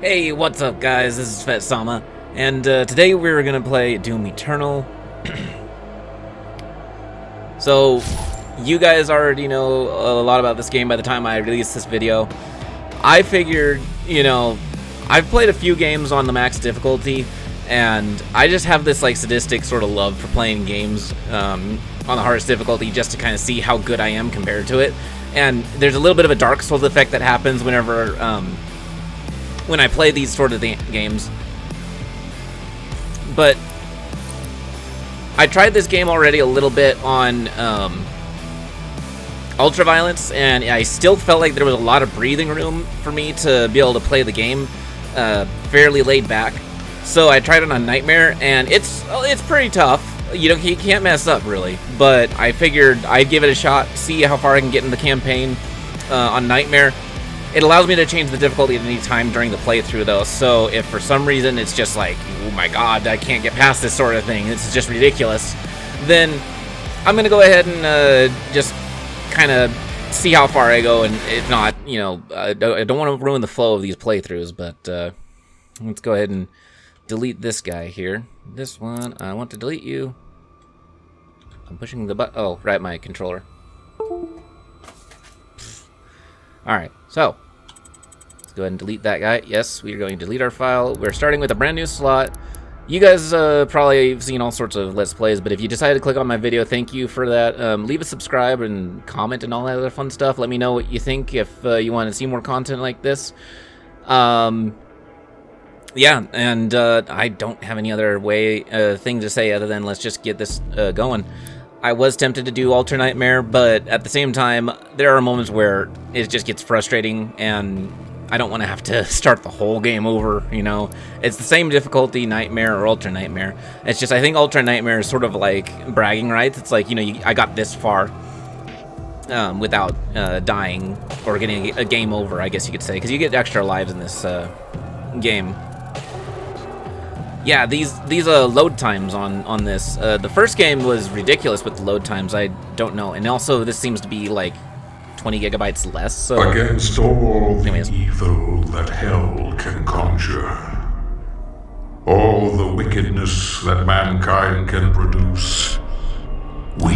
Hey, what's up guys, this is FehtSama, and today we're gonna play Doom Eternal. So, you guys already know a lot about this game by the time I released this video. I figured, I've played a few games on the max difficulty, and I just have this like sadistic sort of love for playing games on the hardest difficulty just to kind of see how good I am compared to it. And there's a little bit of a Dark Souls effect that happens whenever when I play these sort of games. But I tried this game already a little bit on Ultraviolence, and I still felt like there was a lot of breathing room for me to be able to play the game fairly laid back. So I tried it on Nightmare, and it's pretty tough. You can't mess up really, but I figured I'd give it a shot, see how far I can get in the campaign on Nightmare. It allows me to change the difficulty at any time during the playthrough, though, so if for some reason it's just like, oh my god, I can't get past this sort of thing, this is just ridiculous, then I'm going to go ahead and just kind of see how far I go, and if not, I don't want to ruin the flow of these playthroughs, but let's go ahead and delete this guy here. This one, I want to delete you. I'm pushing the button. Oh, right, my controller. Alright, so let's go ahead and delete that guy. Yes, we are going to delete our file. We're starting with a brand new slot. You guys probably have seen all sorts of Let's Plays, but if you decided to click on my video, thank you for that. Leave a subscribe and comment and all that other fun stuff. Let me know what you think if you want to see more content like this. Yeah, and I don't have any other thing to say other than let's just get this going. I was tempted to do Alter Nightmare, but at the same time, there are moments where it just gets frustrating, and I don't want to have to start the whole game over, It's the same difficulty, Nightmare or Alter Nightmare. It's just, I think Alter Nightmare is sort of like bragging rights. It's like, I got this far without dying or getting a game over, I guess you could say, because you get extra lives in this game. Yeah, these load times on this. The first game was ridiculous with the load times. I don't know, and also this seems to be like 20 gigabytes less. So against all the evil that hell can conjure, all the wickedness that mankind can produce, we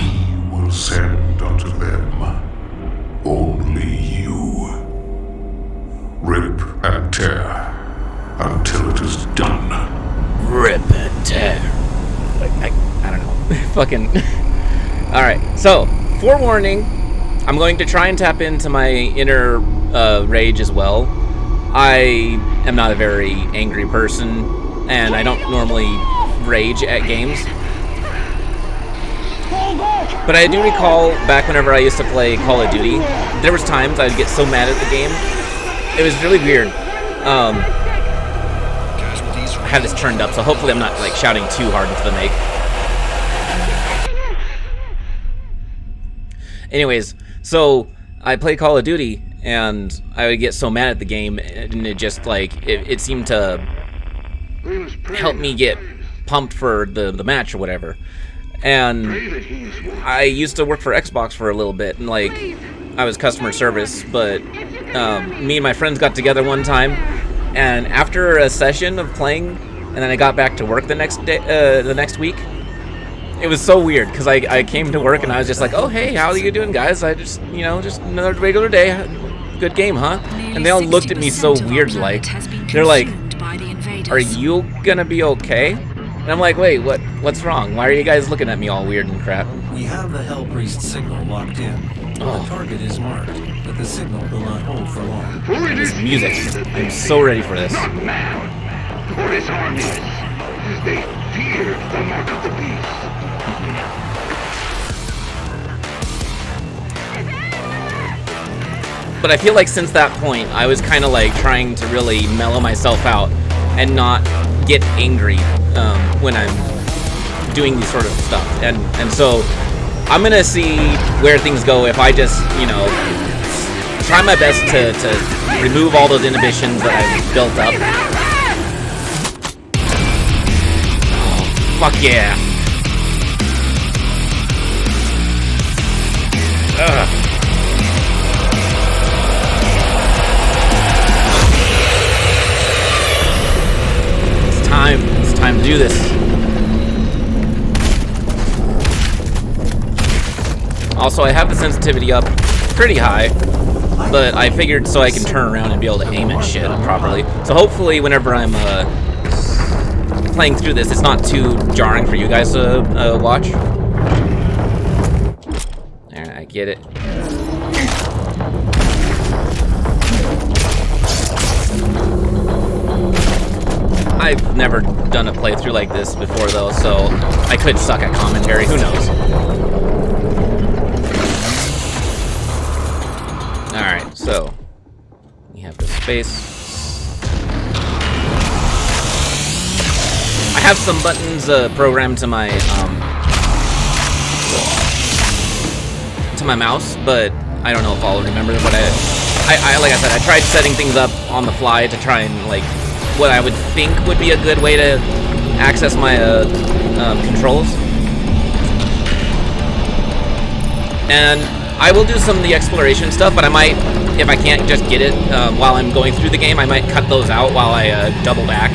will send unto them only you. Rip and tear until it is done. Rip and tear. I don't know. Fucking. Alright, so, forewarning, I'm going to try and tap into my inner rage as well. I am not a very angry person, and I don't normally rage at games. But I do recall back whenever I used to play Call of Duty, there was times I'd get so mad at the game. It was really weird. I have this turned up, so hopefully I'm not like shouting too hard into the mic. Anyways, so I play Call of Duty, and I would get so mad at the game, and it just like it seemed to help me get pumped for the match or whatever. And I used to work for Xbox for a little bit, and like I was customer service, but me and my friends got together one time. And after a session of playing, and then I got back to work the next day, the next week, it was so weird because I came to work and I was just like, oh hey, how are you doing, guys? I just just another regular day, good game, huh? And they all looked at me so weird, like they're like, are you gonna be okay? And I'm like, wait, what's wrong? Why are you guys looking at me all weird and crap? We have the Hellpriest signal locked in. The target is marked, but the signal will not hold for long. This music. I'm so ready for this. For his armies, they feared the mark of the beast. But I feel like since that point, I was kind of like trying to really mellow myself out and not get angry when I'm doing these sort of stuff. And so I'm gonna see where things go if I just, try my best to remove all those inhibitions that I've built up. Oh, fuck yeah. Ugh. do this. Also, I have the sensitivity up pretty high, but I figured so I can turn around and be able to aim at shit properly. So hopefully whenever I'm playing through this, it's not too jarring for you guys to watch. Alright, I get it. I've never done a playthrough like this before though, so I could suck at commentary, who knows. Alright, so we have the space. I have some buttons programmed to my mouse, but I don't know if I'll remember them. But I like I said, I tried setting things up on the fly to try and like what I would think would be a good way to access my controls. And I will do some of the exploration stuff, but I might, if I can't just get it while I'm going through the game, I might cut those out while I double back.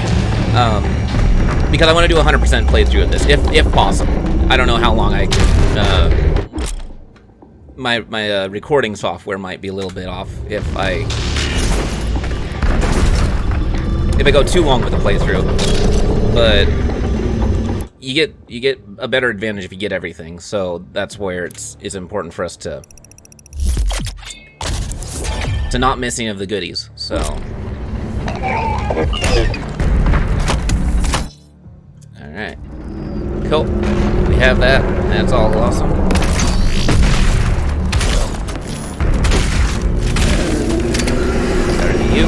Because I want to do a 100% playthrough of this, if possible. I don't know how long I can. My recording software might be a little bit off if I go too long with the playthrough. But you get a better advantage if you get everything. So that's where it's important for us to not miss any of the goodies. So. Alright. Cool. We have that. That's all awesome. Start you.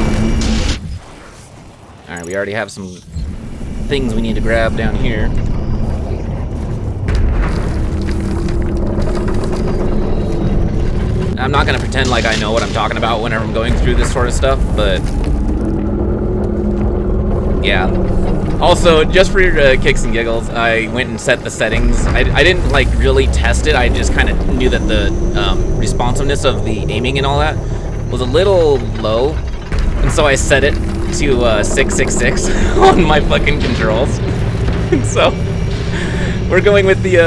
Alright, we already have some things we need to grab down here. I'm not going to pretend like I know what I'm talking about whenever I'm going through this sort of stuff, but yeah. Also, just for your kicks and giggles, I went and set the settings. I didn't like really test it. I just kind of knew that the responsiveness of the aiming and all that was a little low, and so I set it to 666 on my fucking controls. And so we're going with the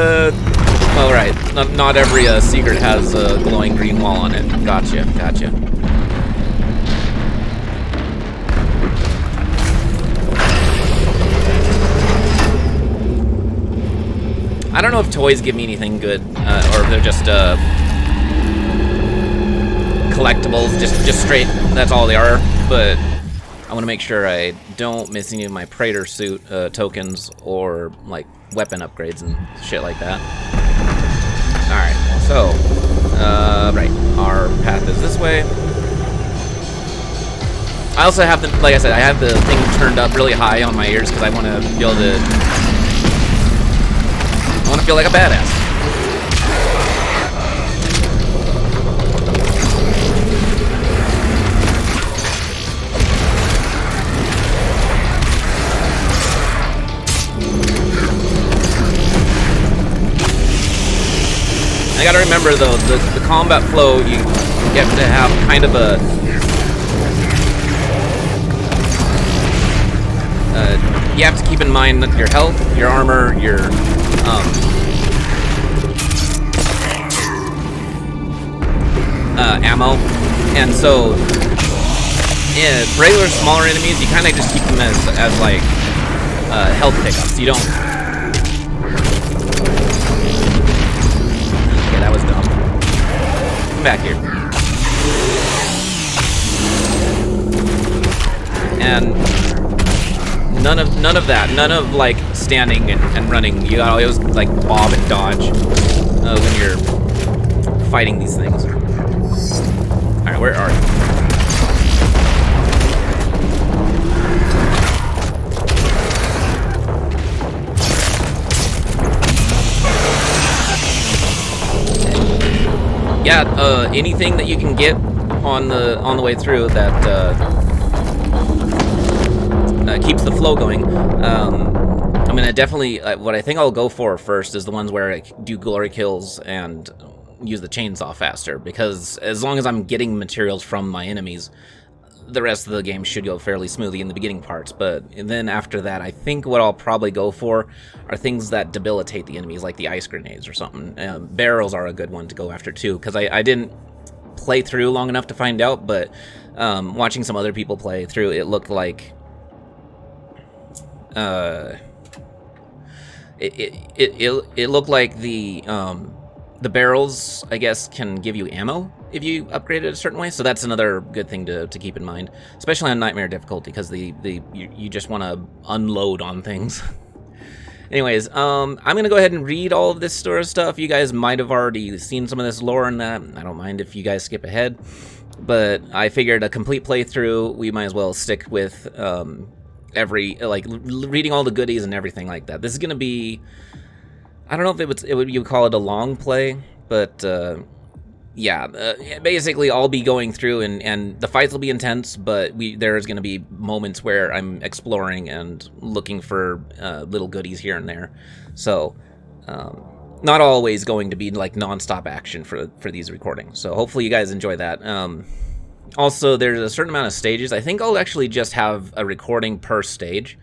well, right. Not every secret has a glowing green wall on it. Gotcha. I don't know if toys give me anything good, or if they're just collectibles, just straight. That's all they are. But I want to make sure I don't miss any of my Praetor suit tokens or like weapon upgrades and shit like that. Alright, so, right, our path is this way. I also have the, like I said, I have the thing turned up really high on my ears because I want to be able to, I want to feel like a badass. I gotta remember though, the combat flow, you get to have kind of a you have to keep in mind that your health, your armor, your ammo, and so regular smaller enemies, you kind of just keep them as like health pickups. You don't. That was dumb. Come back here. And none of that. None of like standing and running. You gotta always like bob and dodge when you're fighting these things. Alright, where are you? Yeah, anything that you can get on the way through that keeps the flow going. I'm gonna definitely what I think I'll go for first is the ones where I do glory kills and use the chainsaw faster, because as long as I'm getting materials from my enemies, the rest of the game should go fairly smoothly in the beginning parts, but then after that, I think what I'll probably go for are things that debilitate the enemies, like the ice grenades or something. Barrels are a good one to go after too, because I didn't play through long enough to find out, but watching some other people play through, it looked like it looked like the barrels, I guess, can give you ammo if you upgrade it a certain way. So that's another good thing to keep in mind, especially on Nightmare difficulty, because you just want to unload on things. Anyways, I'm gonna go ahead and read all of this sort of stuff. You guys might have already seen some of this lore and that. I don't mind if you guys skip ahead, but I figured a complete playthrough, we might as well stick with reading all the goodies and everything like that. This is gonna be, I don't know if you would call it a long play, but basically I'll be going through and the fights will be intense, but there's going to be moments where I'm exploring and looking for little goodies here and there. So not always going to be like non-stop action for these recordings. So hopefully you guys enjoy that. Also, there's a certain amount of stages. I think I'll actually just have a recording per stage,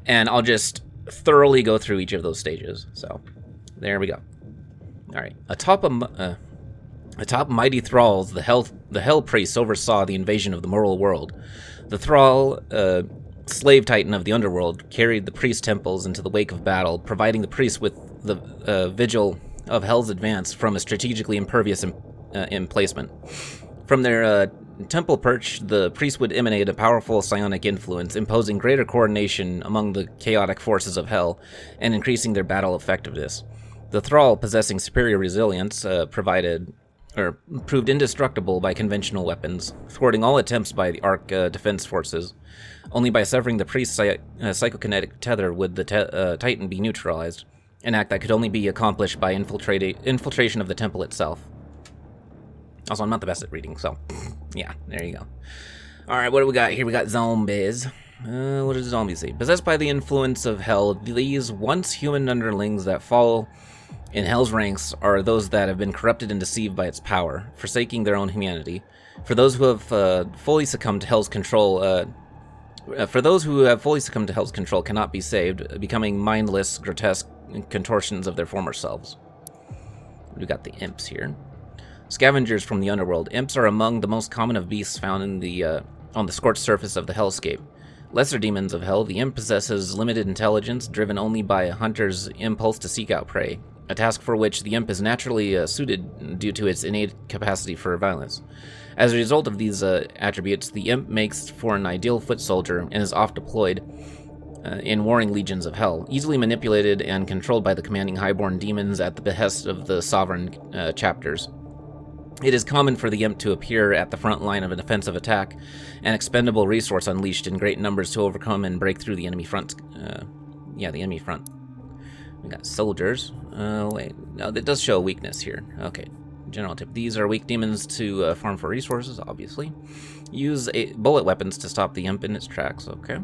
and I'll just thoroughly go through each of those stages. So there we go. All right, atop mighty thralls, the Hell Priests oversaw the invasion of the mortal world. The thrall, slave titan of the underworld, carried the priest temples into the wake of battle, providing the priests with the vigil of Hell's advance from a strategically impervious emplacement. From their temple perch, the priests would emanate a powerful psionic influence, imposing greater coordination among the chaotic forces of Hell and increasing their battle effectiveness. The thrall, possessing superior resilience, proved indestructible by conventional weapons, thwarting all attempts by the Ark defense forces. Only by severing the priest's psychokinetic tether would the Titan be neutralized, an act that could only be accomplished by infiltration of the temple itself. Also, I'm not the best at reading, so yeah, there you go. Alright, what do we got here? We got zombies. What does zombies say? Possessed by the influence of Hell, these once human underlings that fall in Hell's ranks are those that have been corrupted and deceived by its power, forsaking their own humanity. For those who have fully succumbed to Hell's control, cannot be saved, becoming mindless, grotesque contortions of their former selves. We got the imps here. Scavengers from the underworld. Imps are among the most common of beasts found in on the scorched surface of the hellscape. Lesser demons of Hell, the imp possesses limited intelligence, driven only by a hunter's impulse to seek out prey, a task for which the imp is naturally suited due to its innate capacity for violence. As a result of these attributes, the imp makes for an ideal foot soldier and is oft deployed in warring legions of Hell, easily manipulated and controlled by the commanding highborn demons at the behest of the sovereign chapters. It is common for the imp to appear at the front line of an offensive attack, an expendable resource unleashed in great numbers to overcome and break through the enemy front. The enemy front. We got soldiers. Wait, no, that does show a weakness here. Okay, general tip. These are weak demons to farm for resources, obviously. Use bullet weapons to stop the imp in its tracks, okay.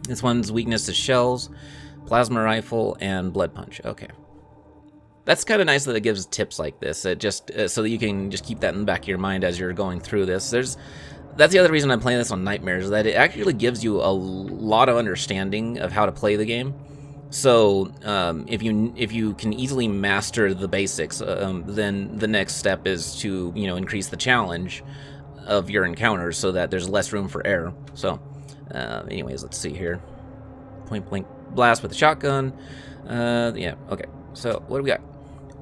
This one's weakness is shells, plasma rifle, and blood punch, okay. That's kind of nice that it gives tips like this, just so that you can just keep that in the back of your mind as you're going through this. That's the other reason I'm playing this on Nightmares, that it actually gives you a lot of understanding of how to play the game. So if you can easily master the basics, then the next step is to increase the challenge of your encounters so that there's less room for error. So anyways, let's see here. Point blank blast with a shotgun. Yeah, okay. So what do we got?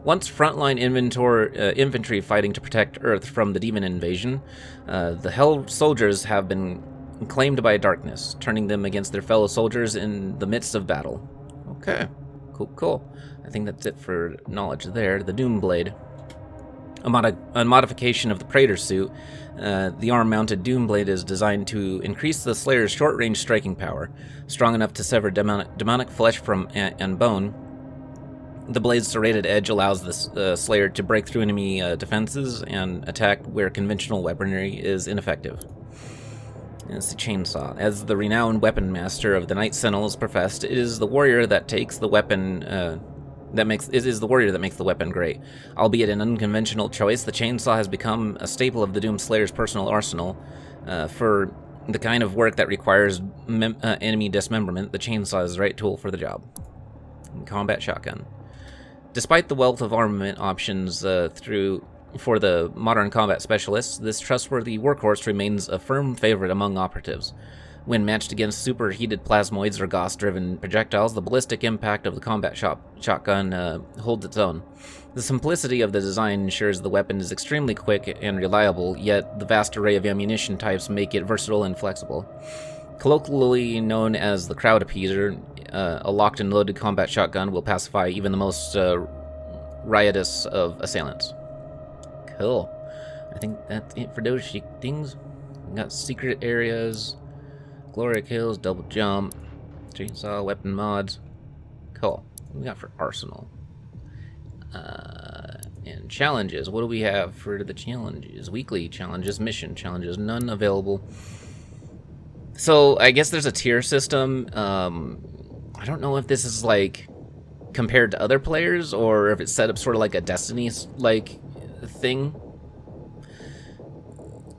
Once frontline infantry fighting to protect Earth from the demon invasion, the Hell soldiers have been claimed by darkness, turning them against their fellow soldiers in the midst of battle. Okay, cool. I think that's it for knowledge there. The Doom Blade. A modification of the Praetor suit, the arm-mounted Doom Blade is designed to increase the Slayer's short-range striking power, strong enough to sever demonic flesh and bone. The blade's serrated edge allows the Slayer to break through enemy defenses and attack where conventional weaponry is ineffective. And it's the chainsaw. As the renowned weapon master of the Night Sentinels professed, it is the warrior that takes the weapon is the warrior that makes the weapon great. Albeit an unconventional choice, the chainsaw has become a staple of the Doomslayer's personal arsenal. For the kind of work that requires enemy dismemberment, the chainsaw is the right tool for the job. Combat shotgun. Despite the wealth of armament options for the modern combat specialists, this trustworthy workhorse remains a firm favorite among operatives. When matched against superheated plasmoids or Gauss-driven projectiles, the ballistic impact of the combat shotgun holds its own. The simplicity of the design ensures the weapon is extremely quick and reliable, yet the vast array of ammunition types make it versatile and flexible. Colloquially known as the crowd appeaser, a locked and loaded combat shotgun will pacify even the most riotous of assailants. Cool. I think that's it for those things. We got secret areas, glory kills, double jump, chainsaw, weapon mods. Cool. What do we got for arsenal? And challenges. What do we have for the challenges? Weekly challenges, mission challenges, none available. So I guess there's a tier system. I don't know if this is like compared to other players or if it's set up sort of like a Destiny like thing.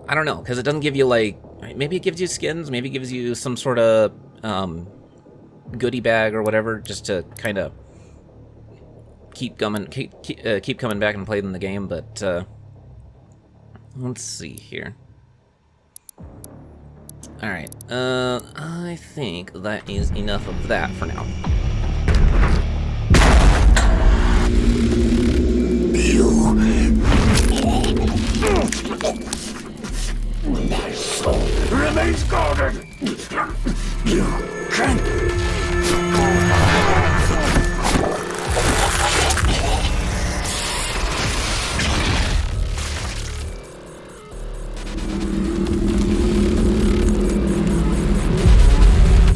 I don't know, because it doesn't give you like, maybe it gives you skins, maybe it gives you some sort of goodie bag or whatever, just to kind of keep coming back and playing the game. But let's see here. All right, I think that is enough of that for now. My soul remains guarded. You can't.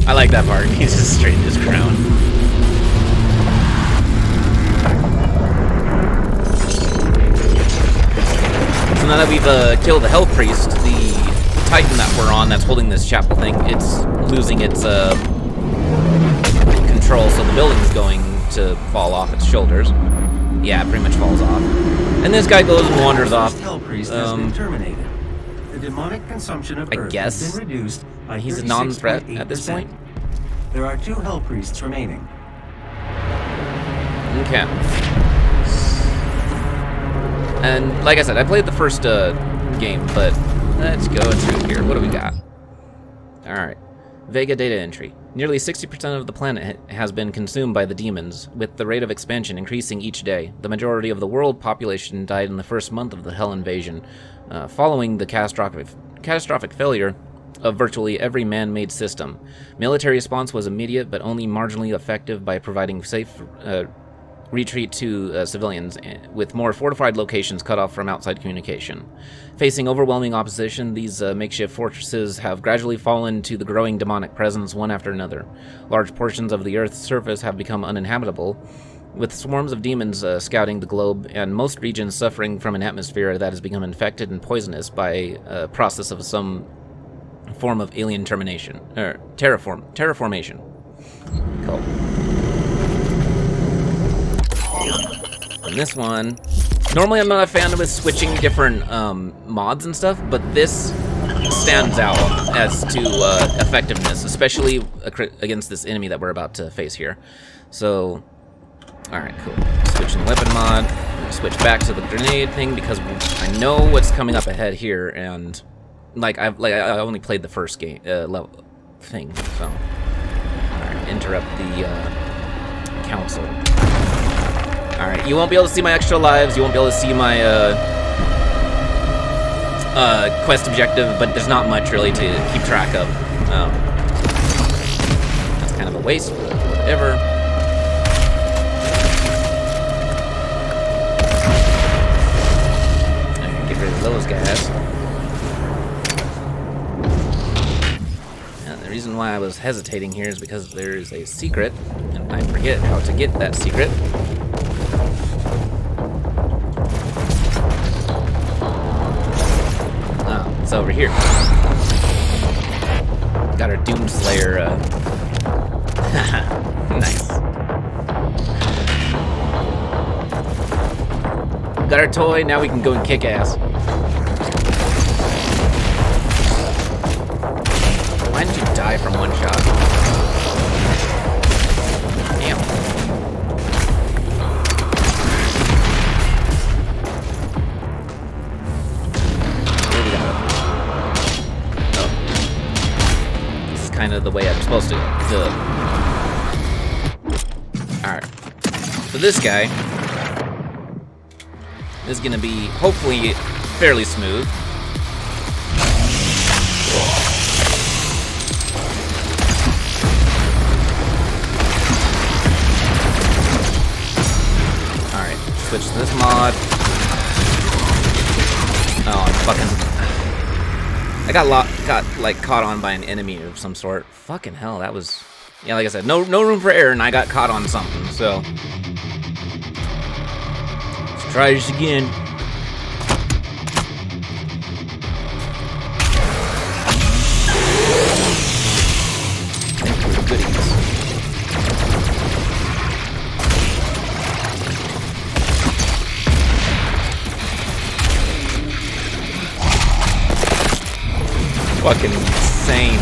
I like that part. He's just straightened his crown. So now that we've killed the Hell Priest, the Titan that we're on that's holding this chapel thing, it's losing its control, so the building's going to fall off its shoulders. Yeah, it pretty much falls off. And this guy goes and wanders off. Hell Priest has been terminated. The demonic consumption of Earth has been reduced by he's a non-threat at this point. There are 2 Hell Priests remaining. Okay. And like I said, I played the first game, but let's go through here. What do we got? Alright. Vega data entry. Nearly 60% of the planet has been consumed by the demons, with the rate of expansion increasing each day. The majority of the world population died in the first month of the Hell invasion, following the catastrophic failure of virtually every man-made system. Military response was immediate, but only marginally effective by providing safe retreat to civilians, with more fortified locations cut off from outside communication. Facing overwhelming opposition, these makeshift fortresses have gradually fallen to the growing demonic presence one after another. Large portions of the Earth's surface have become uninhabitable, with swarms of demons scouting the globe, and most regions suffering from an atmosphere that has become infected and poisonous by a process of some form of alien termination, or terraformation. Cool. And this one, normally I'm not a fan of switching different mods and stuff, but this stands out as to effectiveness, especially against this enemy that we're about to face here. So, alright, cool. Switching the weapon mod, switch back to the grenade thing because I know what's coming up ahead here, and I only played the first game level thing, so alright, interrupt the council. Alright, you won't be able to see my extra lives, you won't be able to see my quest objective, but there's not much really to keep track of. That's kind of a waste, but whatever. Alright, get rid of those guys. And the reason why I was hesitating here is because there is a secret, and I forget how to get that secret. It's over here. Got our Doomslayer. Nice. Got our toy, now we can go and kick ass. Why didn't you die from one shot? Damn. Here we go. Oh. This is kind of the way I'm supposed to do it. Alright. So this guy is gonna be, hopefully, fairly smooth. Alright, switch to this mod. Oh, I'm fucking... I got like, caught on by an enemy of some sort. Fucking hell, that was... Yeah, like I said, no room for error, and I got caught on something, so... Let's try this again. Thank you for the goodies. Fucking insane.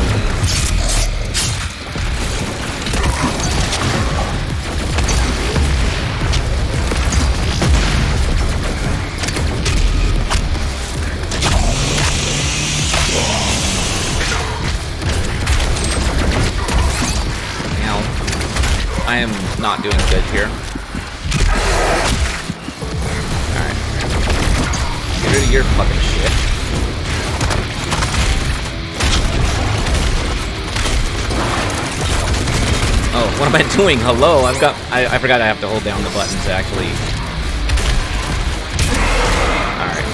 I am not doing good here. Alright. Get rid of your fucking shit. Oh, what am I doing? Hello? I forgot I have to hold down the button to actually... Alright.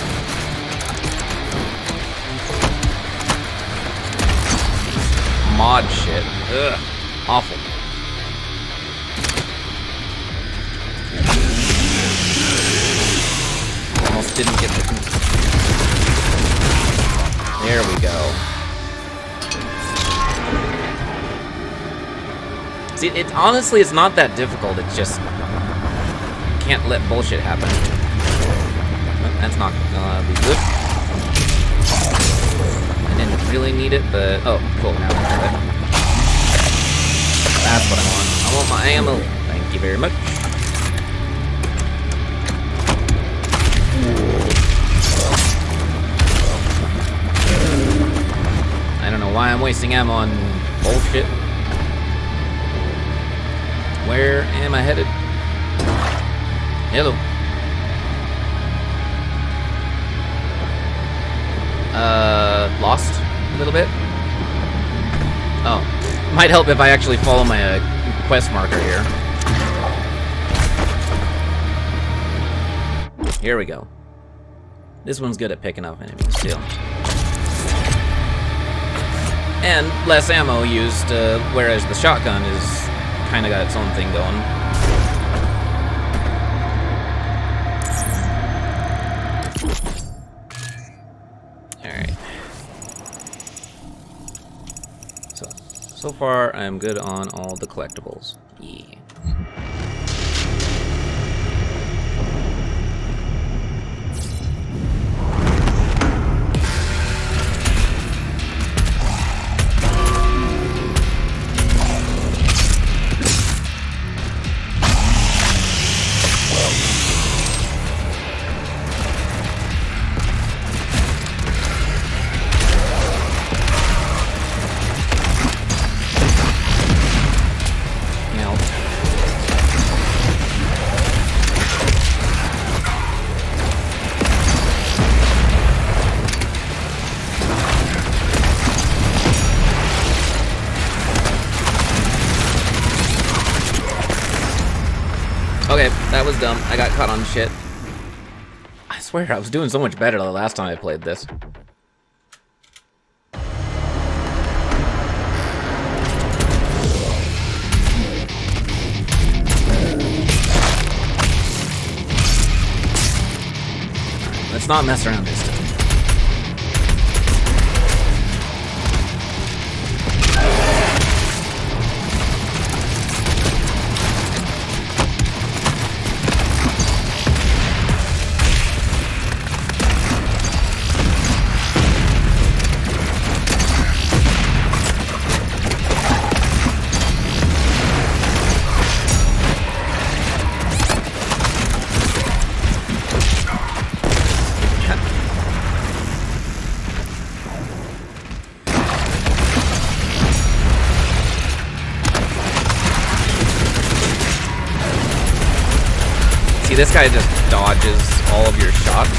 Mod shit. Ugh. Awful. Almost didn't get the... There we go. See, honestly, it's not that difficult. It's just... Can't let bullshit happen. That's not gonna be good. I didn't really need it, but... Oh, cool. Now I have it. That's what I want. I want my ammo. Thank you very much. I don't know why I'm wasting ammo on bullshit. Where am I headed? Hello. Lost a little bit? Oh. Might help if I actually follow my quest marker here. Here we go. This one's good at picking up enemies too. And less ammo used, whereas the shotgun is kind of got its own thing going. Alright. So far, I'm good on all the collectibles. Yeah. Okay, that was dumb. I got caught on shit. I swear, I was doing so much better the last time I played this. Let's not mess around this time. this guy just dodges all of your shots.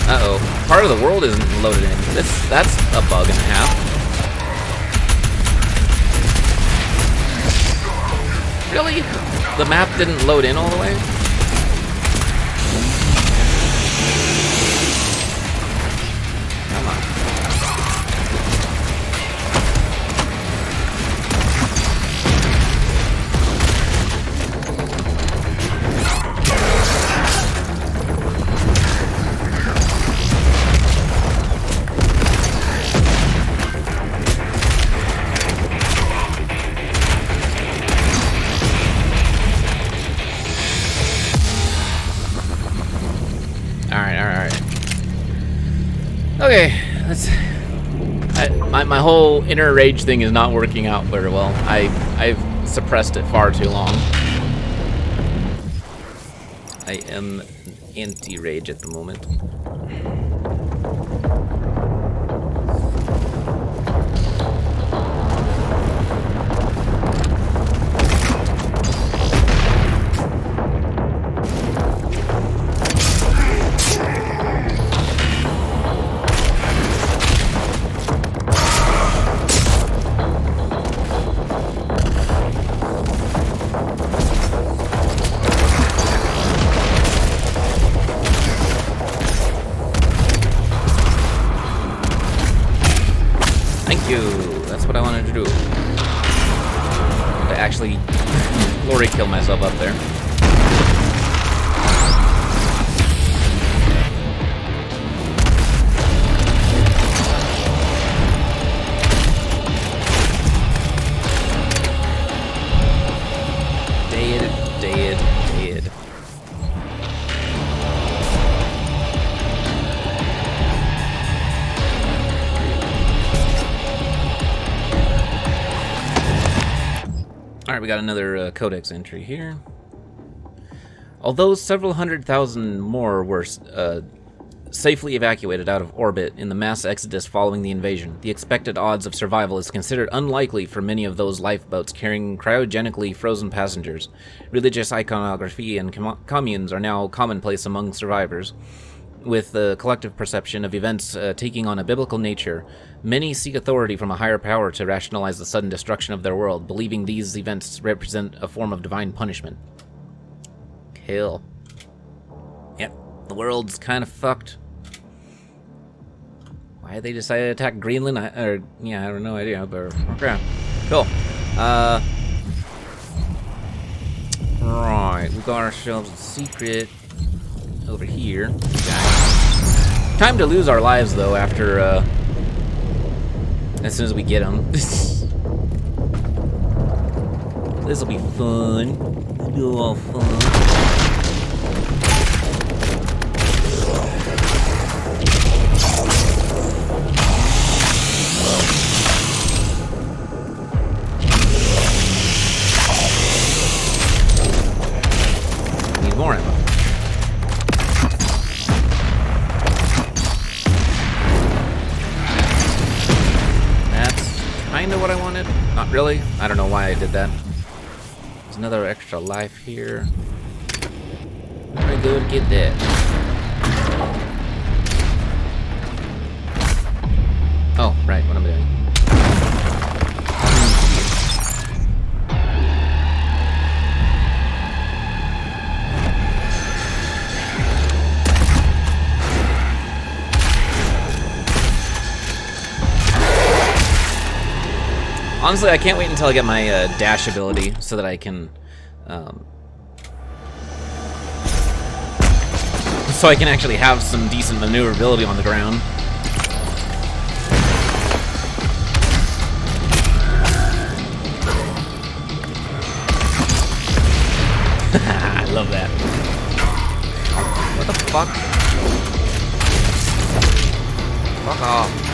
Uh-oh. Part of the world isn't loaded in. That's a bug and a half. Really? The map didn't load in all the way? Come on. Okay, my whole inner rage thing is not working out very well. I've suppressed it far too long. I am anti-rage at the moment. That's what I wanted to do. To actually glory kill myself up there. Dead. Alright, we got another codex entry here. Although several 100,000 more were safely evacuated out of orbit in the mass exodus following the invasion, the expected odds of survival is considered unlikely for many of those lifeboats carrying cryogenically frozen passengers. Religious iconography and communes are now commonplace among survivors. With the collective perception of events taking on a biblical nature, many seek authority from a higher power to rationalize the sudden destruction of their world, believing these events represent a form of divine punishment. Kill. Yep, the world's kind of fucked. Why they decided to attack Greenland? I have no idea, but okay. Cool. Right, we got ourselves a secret over here. Time to lose our lives, though, after, as soon as we get them. This'll be fun. It'll be all fun. Need more ammo. Kinda what I wanted. Not really. I don't know why I did that. There's another extra life here. Where do I go to get that? Oh, right. What am I doing? Honestly, I can't wait until I get my dash ability so that I can, actually have some decent maneuverability on the ground. I love that. What the fuck? Fuck off.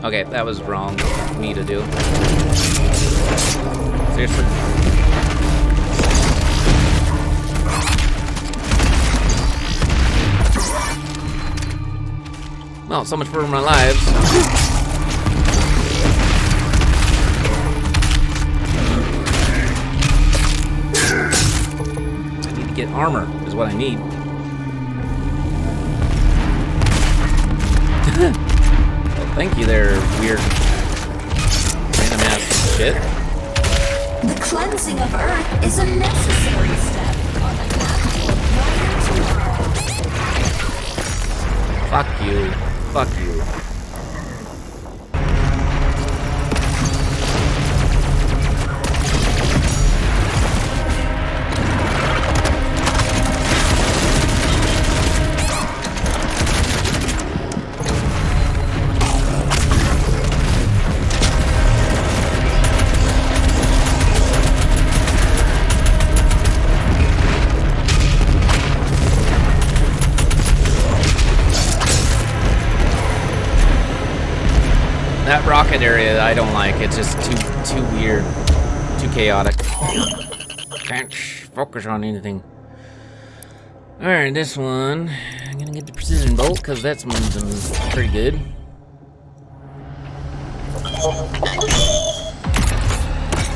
Okay, that was wrong for me to do. Seriously. Well, so much for my lives. I need to get armor, is what I need. Well, thank you there, weird random ass shit. The cleansing of Earth is a necessary step on the path to a brighter tomorrow. Fuck you. Fuck you. That rocket area I don't like. It's just too weird, too chaotic. Can't focus on anything. All right, this one I'm gonna get the precision bolt because that's pretty good.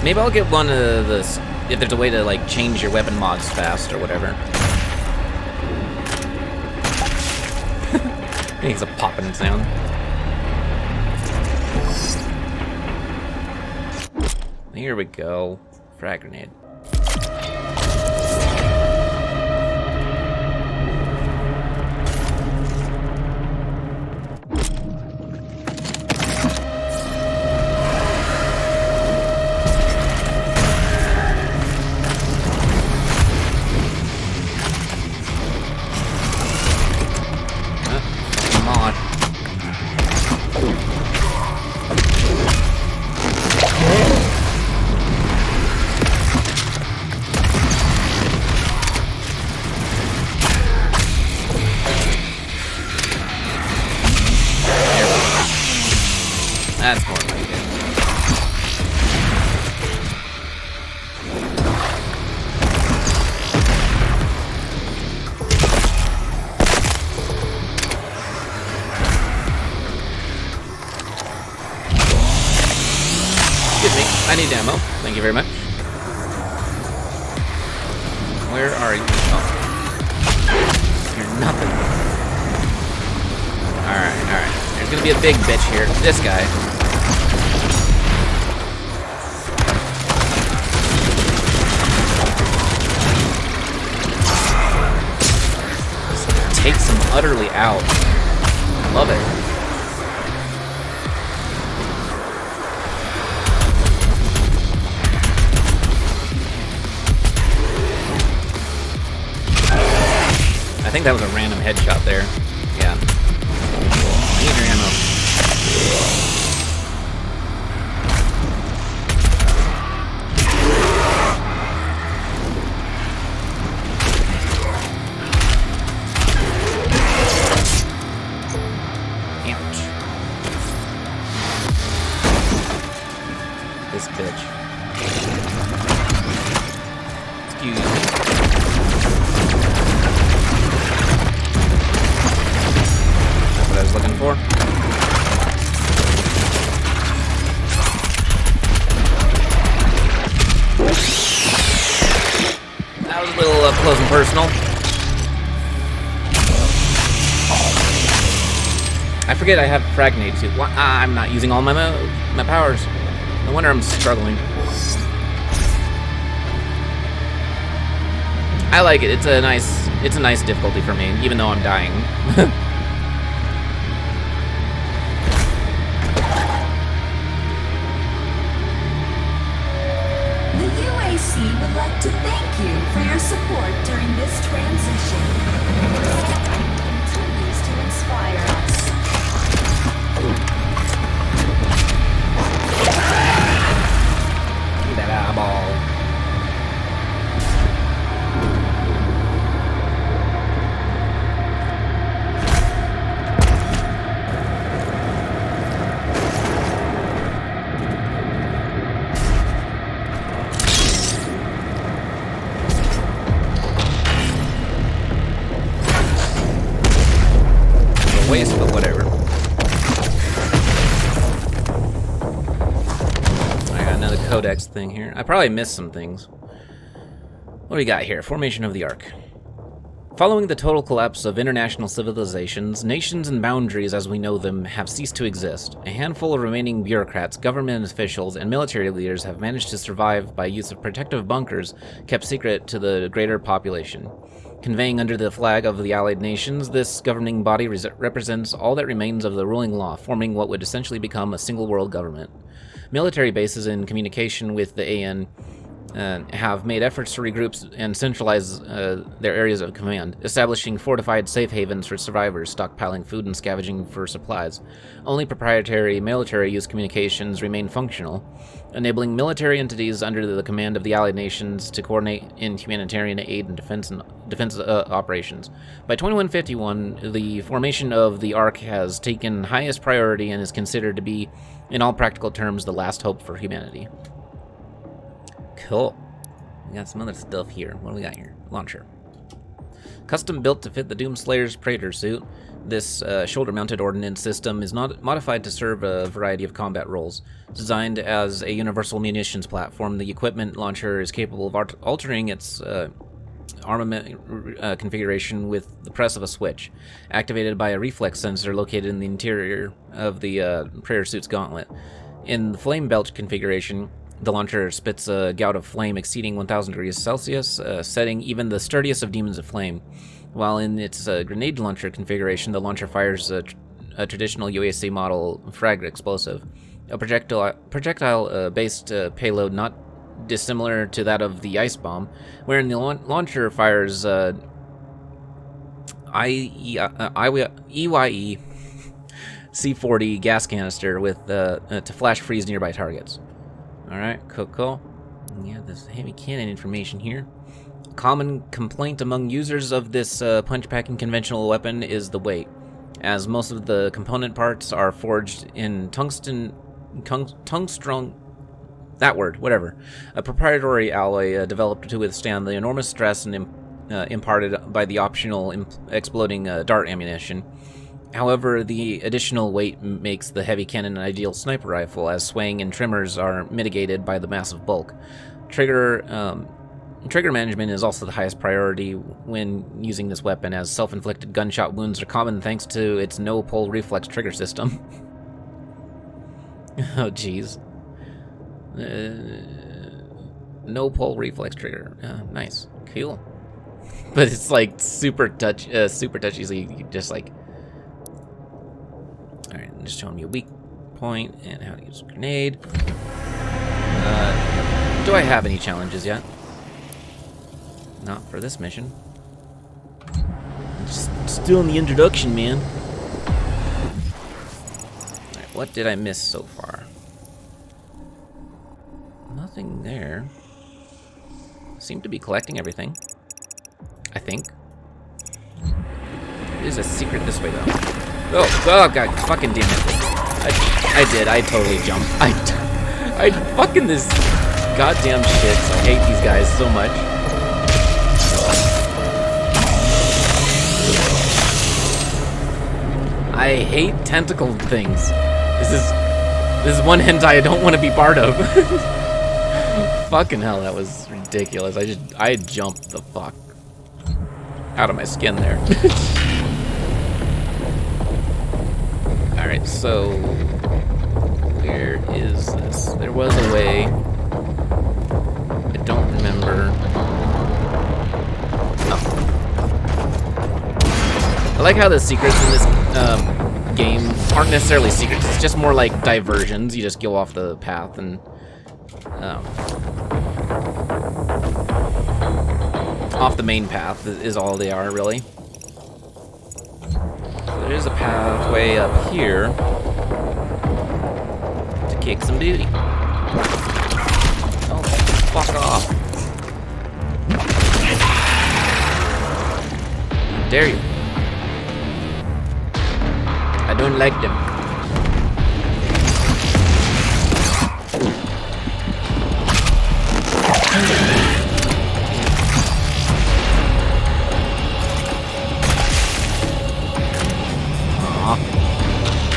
Maybe I'll get one of this if there's a way to like change your weapon mods fast or whatever. I think it's a popping sound. Here we go. Frag grenade. Mod. That's more like it. Excuse me, I need ammo. Thank you very much. Where are you? Oh. You're nothing. Alright. There's gonna be a big bitch here. This guy. Just takes him utterly out. Love it. I think that was a random headshot there. Yeah. I need your ammo. Ouch. This bitch. Excuse me. That's what I was looking for. That was a little up close and personal. I forget I have frag grenade too. I'm not using all my powers. No wonder I'm struggling. I like it. It's a nice difficulty for me, even though I'm dying. The UAC would like to thank you for your support during this transition. It continues to inspire us. Give that eyeball. text thing here. I probably missed some things. What do we got here? Formation of the Ark. Following the total collapse of international civilizations, nations and boundaries as we know them have ceased to exist. A handful of remaining bureaucrats, government officials, and military leaders have managed to survive by use of protective bunkers kept secret to the greater population. Conveying under the flag of the Allied Nations, this governing body represents all that remains of the ruling law, forming what would essentially become a single world government. Military bases in communication with the AN have made efforts to regroup and centralize their areas of command, establishing fortified safe havens for survivors, stockpiling food and scavenging for supplies. Only proprietary military-use communications remain functional, enabling military entities under the command of the Allied Nations to coordinate in humanitarian aid and defense operations. By 2151, the formation of the Ark has taken highest priority and is considered to be, in all practical terms, the last hope for humanity. Cool. We got some other stuff here. What do we got here? Launcher. Custom built to fit the Doomslayer's Praetor suit, this shoulder-mounted ordnance system is not modified to serve a variety of combat roles. Designed as a universal munitions platform, the equipment launcher is capable of altering its armament configuration with the press of a switch, activated by a reflex sensor located in the interior of the Praetor suit's gauntlet. In the flame belch configuration, the launcher spits a gout of flame exceeding 1,000 degrees Celsius, setting even the sturdiest of demons aflame. While in its grenade launcher configuration, the launcher fires a traditional UAC model frag explosive, a projectile-based payload not dissimilar to that of the ice bomb, wherein the launcher fires EYE C-40 gas canister with to flash freeze nearby targets. Alright, cool. Yeah, there's heavy cannon information here. Common complaint among users of this punch-packing conventional weapon is the weight, as most of the component parts are forged in tungsten, a proprietary alloy developed to withstand the enormous stress and imparted by the optional exploding dart ammunition. However, the additional weight makes the heavy cannon an ideal sniper rifle, as swaying and tremors are mitigated by the massive bulk. Trigger management is also the highest priority when using this weapon, as self-inflicted gunshot wounds are common thanks to its no-pull reflex trigger system. Oh, jeez. No-pull reflex trigger. Nice. Cool. But it's like super touchy, so you just like... Alright, I'm just showing you a weak point and how to use a grenade. Do I have any challenges yet? Not for this mission. I'm just still in the introduction, man. Alright, what did I miss so far? Nothing there. Seem to be collecting everything. I think. There's a secret this way, though. Oh god, fucking damn it. I totally jumped. I fucking this goddamn shits. I hate these guys so much. I hate tentacle things. This is one hentai I don't want to be part of. Fucking hell, that was ridiculous. I jumped the fuck out of my skin there. Alright, so where is this? There was a way. I don't remember. Oh. I like how the secrets in this game aren't necessarily secrets. It's just more like diversions. You just go off the path and off the main path is all they are, really. There's a pathway up here to kick some duty. Oh, fuck off. How dare you? I don't like them.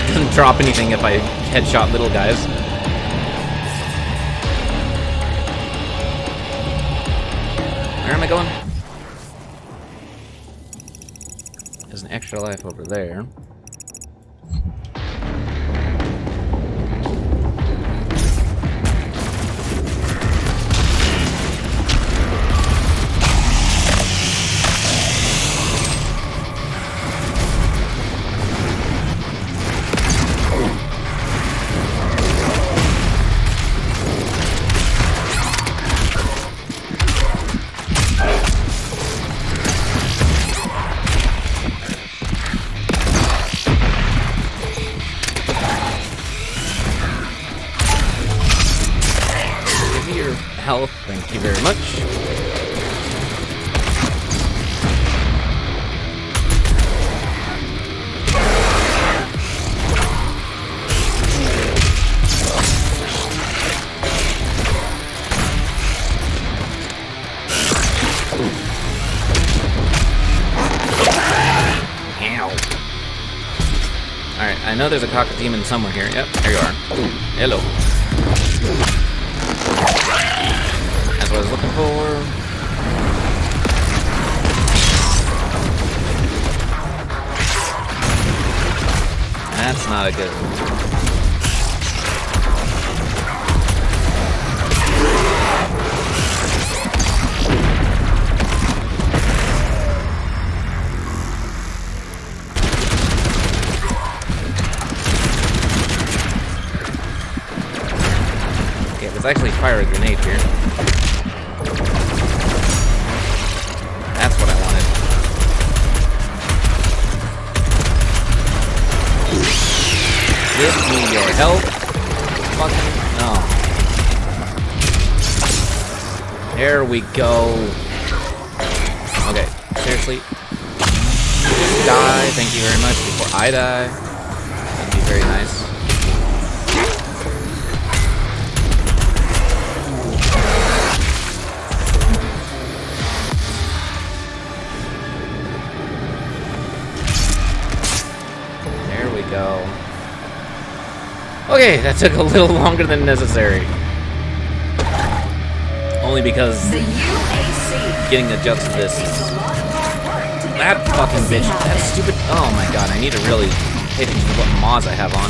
Doesn't drop anything if I headshot little guys. Where am I going? There's an extra life over there. Health, thank you very much. Ow. Alright, I know there's a cockademon somewhere here. Yep, there you are. Hello. That's what I was looking for. That's not a good one. Okay, let's actually fire a grenade here. That's what I wanted. Give me your help. Fucking no. There we go. Okay, seriously. Die. Thank you very much before I die. That'd be very nice. Go. Okay, that took a little longer than necessary. Only because getting adjusted to this. That fucking bitch. That stupid. Oh my god, I need to really pay attention to what mods I have on.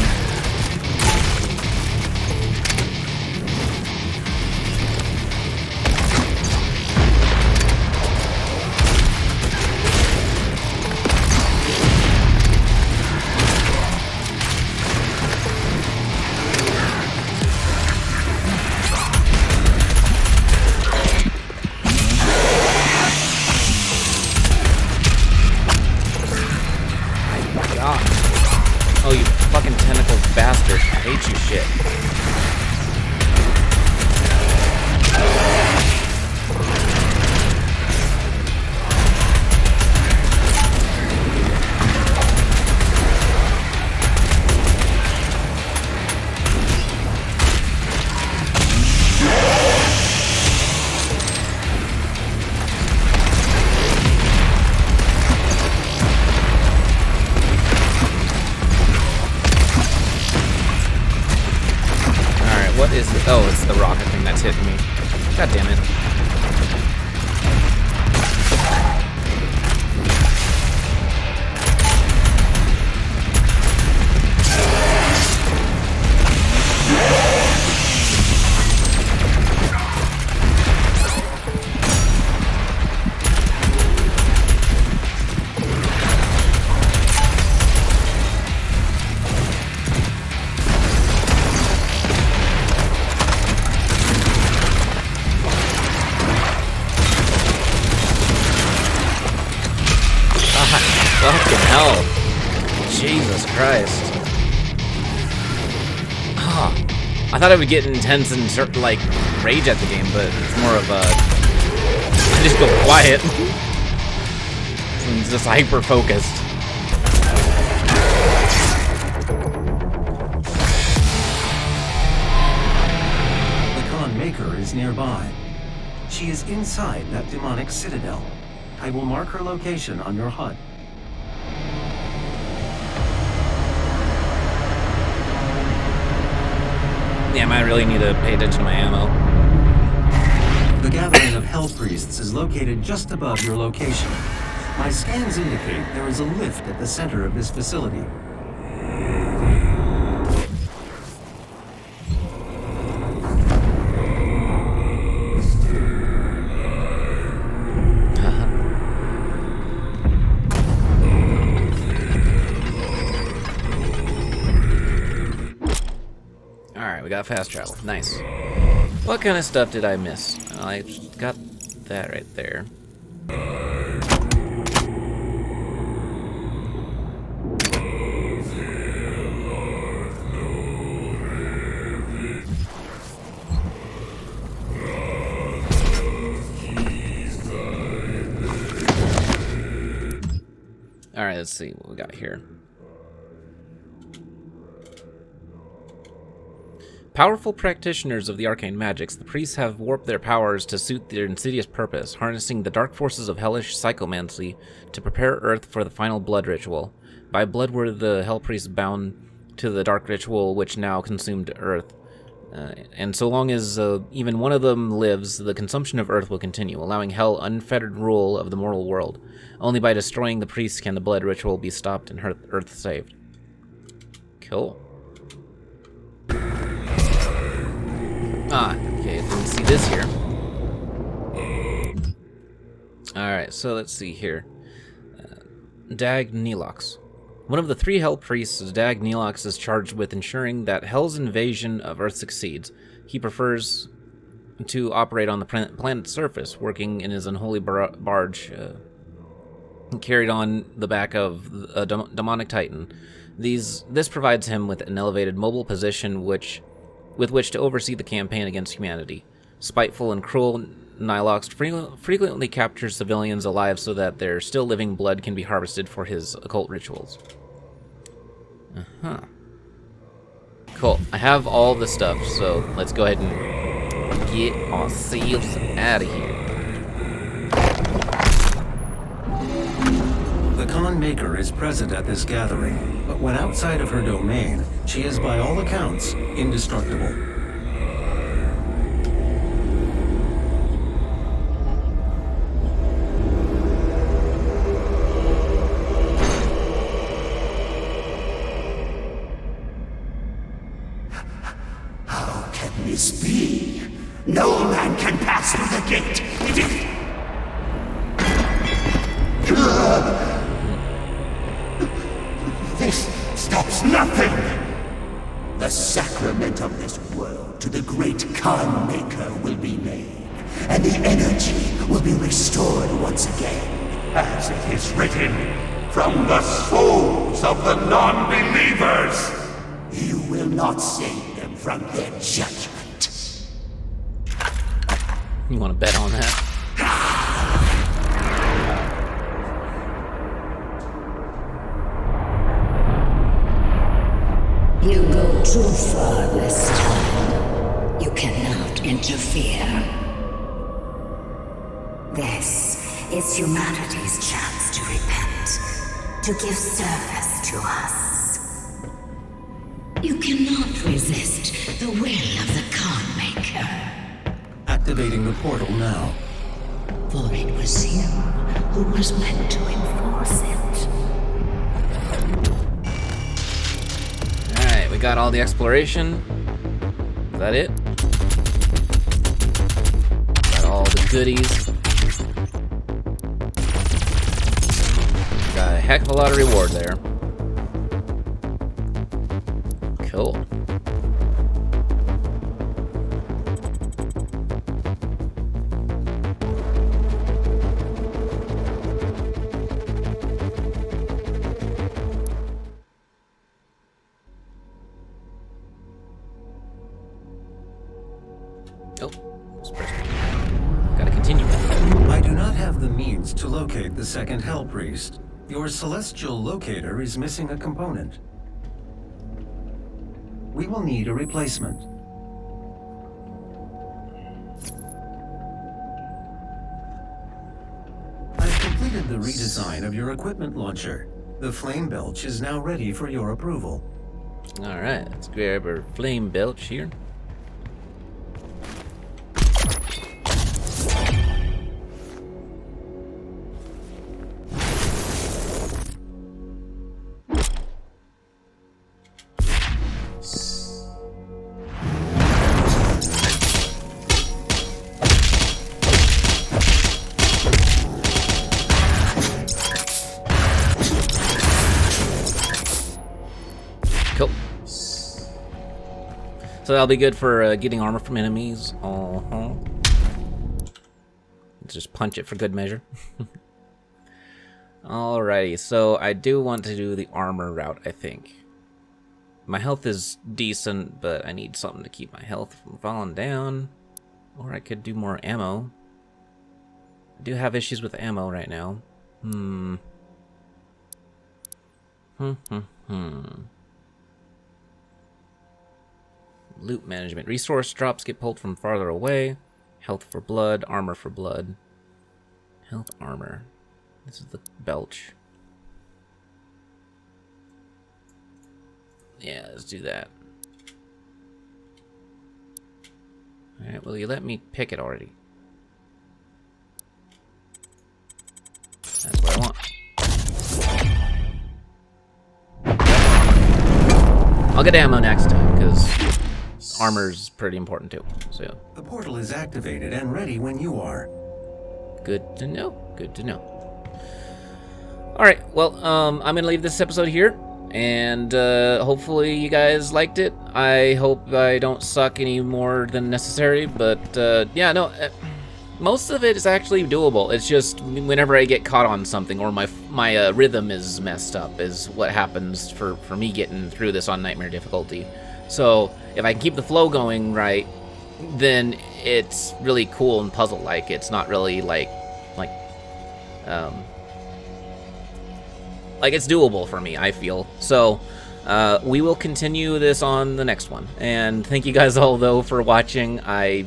Oh, you fucking tentacle bastard. I hate you shit. What is it? Oh, it's the rocket thing that's hitting me. God damn it. Fucking hell. Jesus Christ. Oh, I thought I would get intense and start to, like, rage at the game, but it's more of a... I just go quiet. It's just hyper-focused. The Khan Maker is nearby. She is inside that demonic citadel. I will mark her location on your HUD. Damn, I really need to pay attention to my ammo. The The gathering of Hell Priests is located just above your location. My scans indicate there is a lift at the center of this facility. Alright, we got fast travel. Nice. What kind of stuff did I miss? I got that right there. Alright, let's see what we got here. Powerful practitioners of the arcane magics, the priests have warped their powers to suit their insidious purpose, harnessing the dark forces of hellish psychomancy to prepare Earth for the final blood ritual. By blood were the hell priests bound to the dark ritual which now consumed Earth. And so long as even one of them lives, the consumption of Earth will continue, allowing hell unfettered rule of the mortal world. Only by destroying the priests can the blood ritual be stopped and Earth saved. Cool. Okay, didn't see this here. Alright, so let's see here. Dag Nelox. One of the 3 Hell Priests, Dag Nelox, is charged with ensuring that Hell's invasion of Earth succeeds. He prefers to operate on the planet's surface, working in his unholy barge carried on the back of a demonic titan. This provides him with an elevated mobile position with which to oversee the campaign against humanity. Spiteful and cruel, Nilox frequently captures civilians alive so that their still living blood can be harvested for his occult rituals. Cool. I have all the stuff, so let's go ahead and get ourselves out of here. The Khan Maker is present at this gathering, but when outside of her domain, she is by all accounts indestructible. How can this be? No man can pass through the gate. It is... This stops nothing! The sacrament of this world to the great Khan Maker will be made, and the energy will be restored once again. As it is written, from the souls of the non-believers! You will not save them from their judgment. You want to bet on that? You go too far this time. You cannot interfere. This is humanity's chance to repent, to give service to us. You cannot resist the will of the Khan Maker. Activating the portal now. For it was you who was meant to enforce it. Alright, we got all the exploration. Is that it? Got all the goodies. Got a heck of a lot of reward there. Cool. Gotta continue. I do not have the means to locate the second Hell Priest. Your celestial locator is missing a component. We will need a replacement. I've completed the redesign of your equipment launcher. The flame belch is now ready for your approval. Alright, let's grab our flame belch here. So that'll be good for getting armor from enemies. Let's just punch it for good measure. Alrighty, so I do want to do the armor route, I think. My health is decent, but I need something to keep my health from falling down. Or I could do more ammo. I do have issues with ammo right now. Loot management. Resource drops get pulled from farther away. Health for blood, armor for blood. Health armor. This is the belch. Yeah, let's do that. Alright, well, you let me pick it already. That's what I want. I'll get ammo next, because armor's pretty important too. So yeah. The portal is activated and ready when you are. Good to know. Good to know. Alright, well, I'm going to leave this episode here. And hopefully you guys liked it. I hope I don't suck any more than necessary. But yeah, no, most of it is actually doable. It's just whenever I get caught on something or my rhythm is messed up is what happens for me getting through this on Nightmare difficulty. So if I can keep the flow going right, then it's really cool and puzzle-like. It's not really like it's doable for me, I feel. So we will continue this on the next one. And thank you guys all, though, for watching. I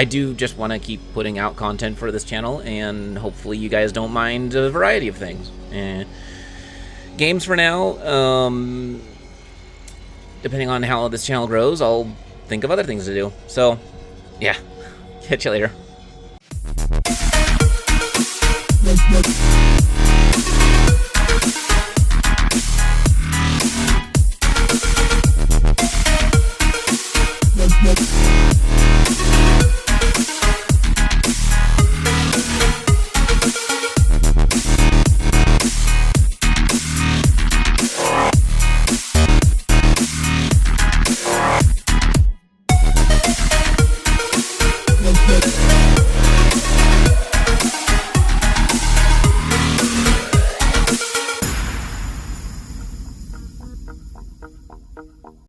do just want to keep putting out content for this channel, and hopefully you guys don't mind a variety of things. Games for now. Depending on how this channel grows, I'll think of other things to do. So, yeah. Catch you later.